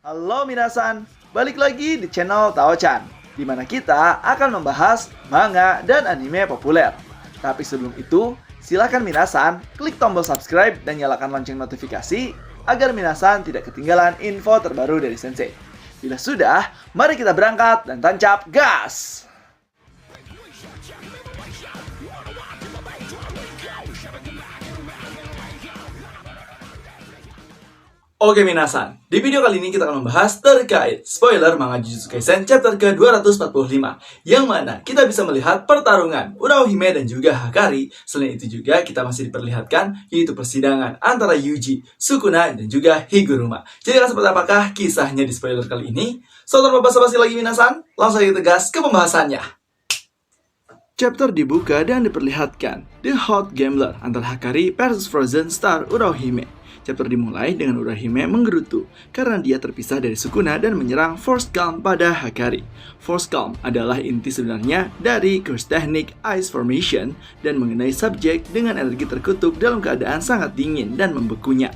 Halo minasan, balik lagi di channel Tao-chan, di mana kita akan membahas manga dan anime populer. Tapi sebelum itu, silakan minasan klik tombol subscribe dan nyalakan lonceng notifikasi agar minasan tidak ketinggalan info terbaru dari Sensei. Bila sudah, mari kita berangkat dan tancap gas! Oke minasan, di video kali ini kita akan membahas terkait spoiler manga Jujutsu Kaisen chapter ke-245, yang mana kita bisa melihat pertarungan Urahime dan juga Hakari. Selain itu juga kita masih diperlihatkan yaitu persidangan antara Yuji, Sukuna, dan juga Higuruma. Jadi akan seperti apakah kisahnya di spoiler kali ini? So tanpa basa-basi lagi minasan, langsung saja tegas ke pembahasannya. Chapter dibuka dan diperlihatkan The Hot Gambler antara Hakari versus Frozen Star Urahime. Chapter dimulai dengan Urahime menggerutu karena dia terpisah dari Sukuna dan menyerang Force Calm pada Hakari. Force Calm adalah inti sebenarnya dari curse teknik Ice Formation dan mengenai subjek dengan energi terkutuk dalam keadaan sangat dingin dan membekunya.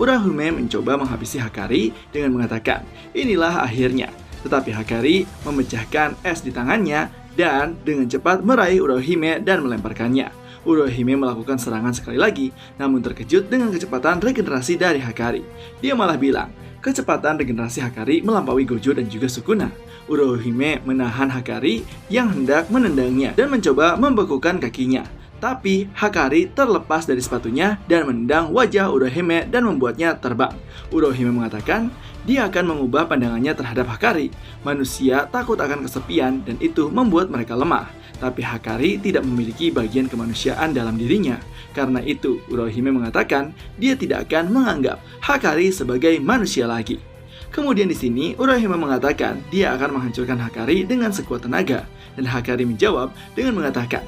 Urahime mencoba menghabisi Hakari dengan mengatakan, "Inilah akhirnya." Tetapi Hakari memecahkan es di tangannya dan dengan cepat meraih Urahime dan melemparkannya. Urahime melakukan serangan sekali lagi, namun terkejut dengan kecepatan regenerasi dari Hakari. Dia malah bilang, kecepatan regenerasi Hakari melampaui Gojo dan juga Sukuna. Urahime menahan Hakari yang hendak menendangnya dan mencoba membekukan kakinya. Tapi Hakari terlepas dari sepatunya dan menendang wajah Urahime dan membuatnya terbang. Urahime mengatakan dia akan mengubah pandangannya terhadap Hakari. Manusia takut akan kesepian dan itu membuat mereka lemah. Tapi Hakari tidak memiliki bagian kemanusiaan dalam dirinya. Karena itu, Urahime mengatakan dia tidak akan menganggap Hakari sebagai manusia lagi. Kemudian di sini, Urahime mengatakan dia akan menghancurkan Hakari dengan sekuat tenaga. Dan Hakari menjawab dengan mengatakan,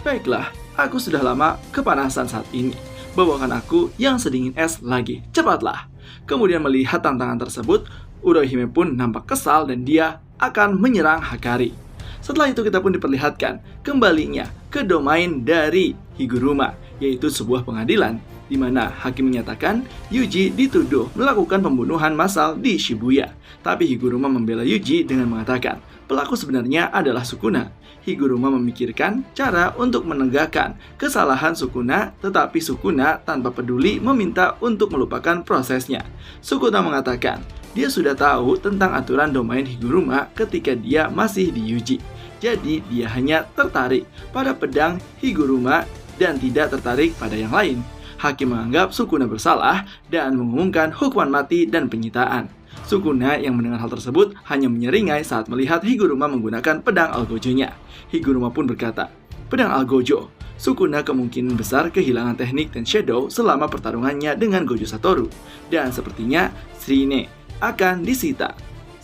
"Baiklah, aku sudah lama kepanasan saat ini. Bawakan aku yang sedingin es lagi, cepatlah." Kemudian melihat tantangan tersebut, Urahime pun nampak kesal dan dia akan menyerang Hakari. Setelah itu kita pun diperlihatkan kembalinya ke domain dari Higuruma, yaitu sebuah pengadilan di mana hakim menyatakan Yuji dituduh melakukan pembunuhan massal di Shibuya. Tapi Higuruma membela Yuji dengan mengatakan pelaku sebenarnya adalah Sukuna. Higuruma memikirkan cara untuk menegakkan kesalahan Sukuna, tetapi Sukuna tanpa peduli meminta untuk melupakan prosesnya. Sukuna mengatakan dia sudah tahu tentang aturan domain Higuruma ketika dia masih di Yuji. Jadi dia hanya tertarik pada pedang Higuruma dan tidak tertarik pada yang lain. Hakim menganggap Sukuna bersalah dan mengumumkan hukuman mati dan penyitaan. Sukuna yang mendengar hal tersebut hanya menyeringai saat melihat Higuruma menggunakan pedang Algojo-nya. Higuruma pun berkata, "Pedang Algojo, Sukuna kemungkinan besar kehilangan teknik dan shadow selama pertarungannya dengan Gojo Satoru. Dan sepertinya Srine akan disita.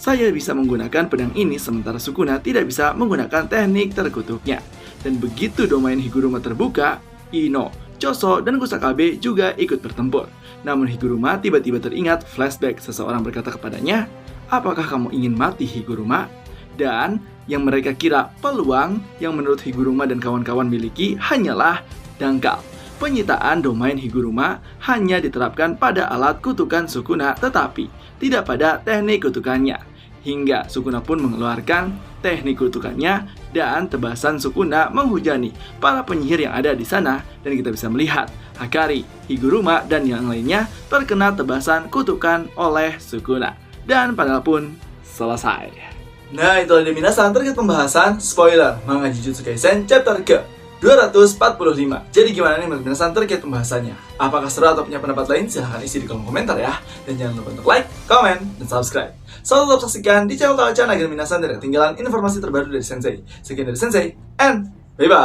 Saya bisa menggunakan pedang ini sementara Sukuna tidak bisa menggunakan teknik terkutuknya." Dan begitu domain Higuruma terbuka, Ino, Choso, dan Kusakabe juga ikut bertempur. Namun Higuruma tiba-tiba teringat flashback seseorang berkata kepadanya, "Apakah kamu ingin mati, Higuruma?" Dan yang mereka kira peluang yang menurut Higuruma dan kawan-kawan miliki hanyalah dangkal. Penyitaan domain Higuruma hanya diterapkan pada alat kutukan Sukuna, tetapi tidak pada teknik kutukannya. Hingga Sukuna pun mengeluarkan teknik kutukannya dan tebasan Sukuna menghujani para penyihir yang ada di sana. Dan kita bisa melihat Hakari, Higuruma, dan yang lainnya terkena tebasan kutukan oleh Sukuna. Dan panel pun selesai. Nah, itulah dia minasan terkait pembahasan spoiler manga Jujutsu Kaisen chapter ke-245. Jadi gimana nih menurut minasan terkait pembahasannya? Apakah seru atau punya pendapat lain? Silahkan isi di kolom komentar ya. Dan jangan lupa untuk like, comment, dan subscribe. Selalu tetap saksikan di channel Tao-chan agar minasan tidak ketinggalan informasi terbaru dari Sensei. Sekian dari Sensei, and bye-bye!